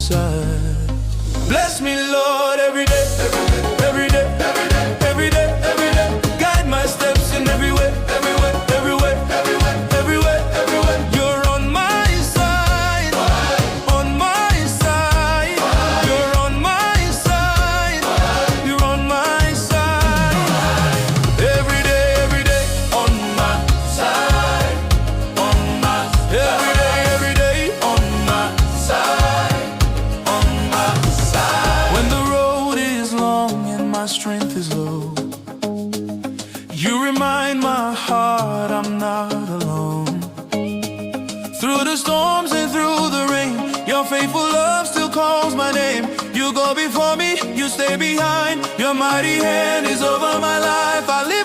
side. Bless me, Lord, every day, every day, every day, every day, every day. Guide my steps in every way, every way, every way, every way, every way, every way. You're on my side, on my side. You're on my side, you're on my side. Every day, on my side, on my. Every day, on my side, on my side. When the road is long and my strength is low, you remind my heart I'm not alone. Through the storms and through the rain, your faithful love still calls my name. You go before me, you stay behind. Your mighty hand is over my life. I live